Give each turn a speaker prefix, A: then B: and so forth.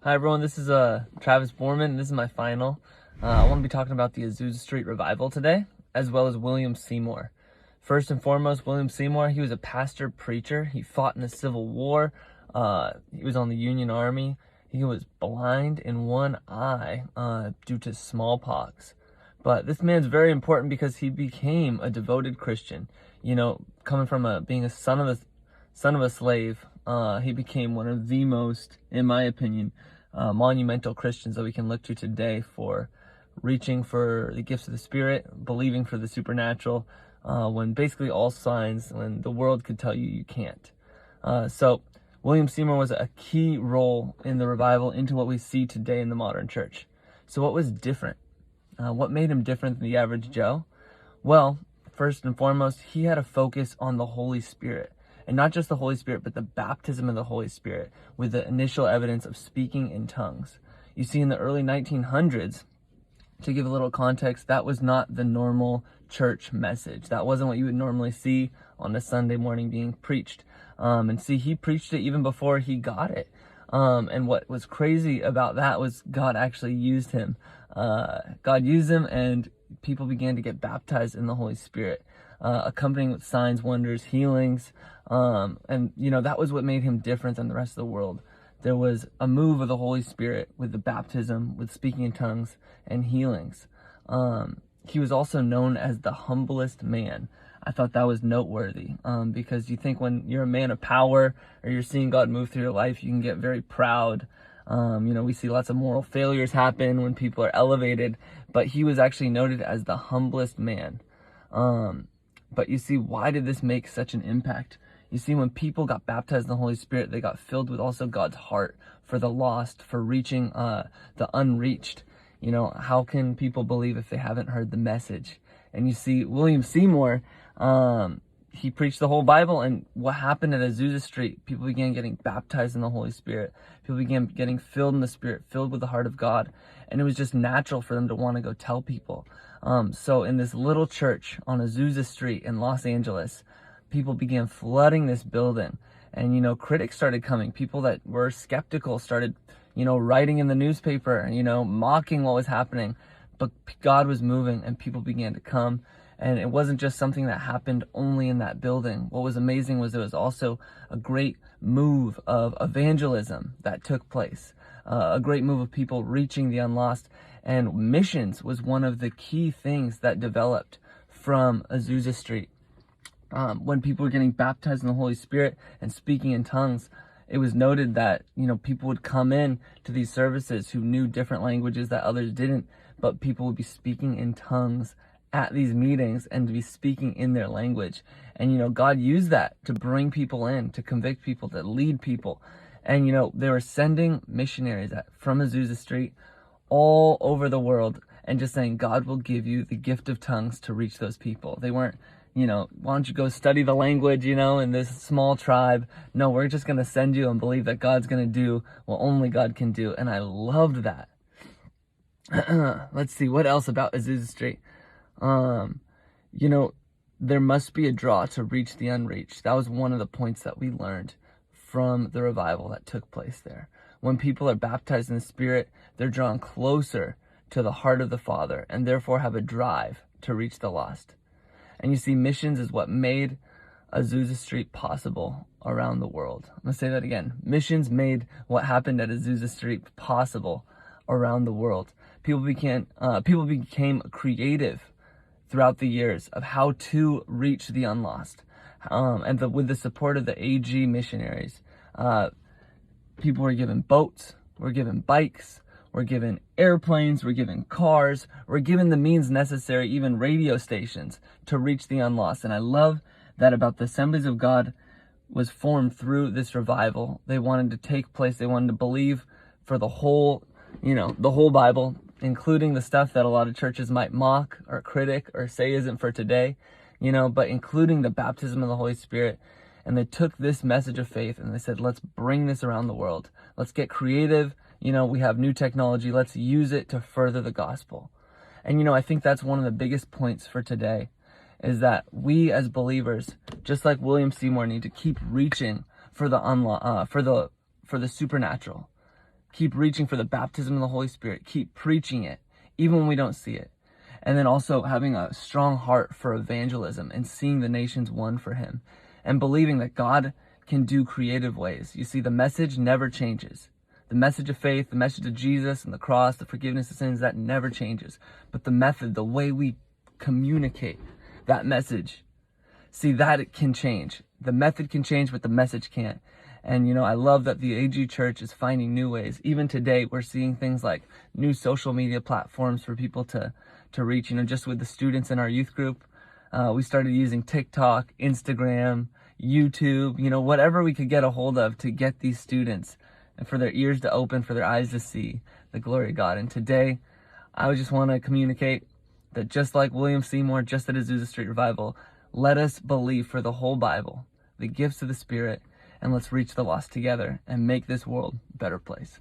A: Hi everyone, this is Travis Borman, and this is my final. I want to be talking about the Azusa Street revival today, as well as William Seymour. First and foremost, William Seymour, he was a pastor preacher. He fought in the Civil War. He was on the Union Army. He was blind in one eye due to smallpox. But this man's very important because he became a devoted Christian. You know, coming from being a son of a slave, he became one of the most, in my opinion, monumental Christians that we can look to today for reaching for the gifts of the Spirit, believing for the supernatural, when basically all signs, when the world could tell you can't. So William Seymour was a key role in the revival into what we see today in the modern church. So what was different? What made him different than the average Joe? Well, first and foremost, he had a focus on the Holy Spirit. And not just the Holy Spirit, but the baptism of the Holy Spirit with the initial evidence of speaking in tongues. You see, in the early 1900s, to give a little context, that was not the normal church message. That wasn't what you would normally see on a Sunday morning being preached. And see, he preached it even before he got it. And what was crazy about that was God actually used him. God used him, and people began to get baptized in the Holy Spirit, accompanying with signs, wonders, healings. And, you know, that was what made him different than the rest of the world. There was a move of the Holy Spirit with the baptism, with speaking in tongues, and healings. He was also known as the humblest man. I thought that was noteworthy, because you think when you're a man of power or you're seeing God move through your life, you can get very proud. You know, we see lots of moral failures happen when people are elevated, but he was actually noted as the humblest man. But you see, why did this make such an impact? You see, when people got baptized in the Holy Spirit, they got filled with also God's heart for the lost, for reaching the unreached. You know, how can people believe if they haven't heard the message? And you see, William Seymour, he preached the whole Bible, and what happened at Azusa Street, people began getting baptized in the Holy Spirit. People began getting filled in the Spirit, filled with the heart of God, and it was just natural for them to want to go tell people. So in this little church on Azusa Street in Los Angeles, people began flooding this building, and, you know, critics started coming. People that were skeptical started, you know, writing in the newspaper, you know, mocking what was happening. But God was moving, and people began to come. And it wasn't just something that happened only in that building. What was amazing was there was also a great move of evangelism that took place, a great move of people reaching the unlost. And missions was one of the key things that developed from Azusa Street. When people were getting baptized in the Holy Spirit and speaking in tongues, it was noted that, you know, people would come in to these services who knew different languages that others didn't, but people would be speaking in tongues at these meetings and to be speaking in their language. And, you know, God used that to bring people in, to convict people, to lead people. And, you know, they were sending missionaries from Azusa Street all over the world and just saying, God will give you the gift of tongues to reach those people. They weren't, you know, why don't you go study the language, you know, in this small tribe? No, we're just going to send you and believe that God's going to do what only God can do. And I loved that. Let's see, what else about Azusa Street? You know, there must be a draw to reach the unreached. That was one of the points that we learned from the revival that took place there. When people are baptized in the Spirit, they're drawn closer to the heart of the Father, and therefore have a drive to reach the lost. And you see, missions is what made Azusa Street possible around the world. I'm going to say that again. Missions made what happened at Azusa Street possible around the world. People became creative throughout the years of how to reach the unlost. With the support of the AG missionaries, people were given boats, were given bikes, were given airplanes, were given cars, were given the means necessary, even radio stations, to reach the unlost. And I love that about the Assemblies of God was formed through this revival. They wanted to take place, they wanted to believe for the whole, you know, the whole Bible, including the stuff that a lot of churches might mock or critic or say isn't for today, you know, but including the baptism of the Holy Spirit. And they took this message of faith and they said, let's bring this around the world. Let's get creative. You know, we have new technology. Let's use it to further the gospel. And, you know, I think that's one of the biggest points for today, is that we as believers, just like William Seymour, need to keep reaching for the for the supernatural. Keep reaching for the baptism of the Holy Spirit. Keep preaching it, even when we don't see it. And then also having a strong heart for evangelism and seeing the nations won for him and believing that God can do creative ways. You see, the message never changes. The message of faith, the message of Jesus and the cross, the forgiveness of sins, that never changes. But the method, the way we communicate that message, see, that it can change. The method can change, but the message can't. And, I love that the AG Church is finding new ways. Even today, we're seeing things like new social media platforms for people to reach. Just with the students in our youth group, we started using TikTok, Instagram, YouTube, whatever we could get a hold of to get these students and for their ears to open, for their eyes to see the glory of God. And today, I just want to communicate that just like William Seymour, just at Azusa Street Revival, let us believe for the whole Bible, the gifts of the Spirit, and let's reach the lost together and make this world a better place.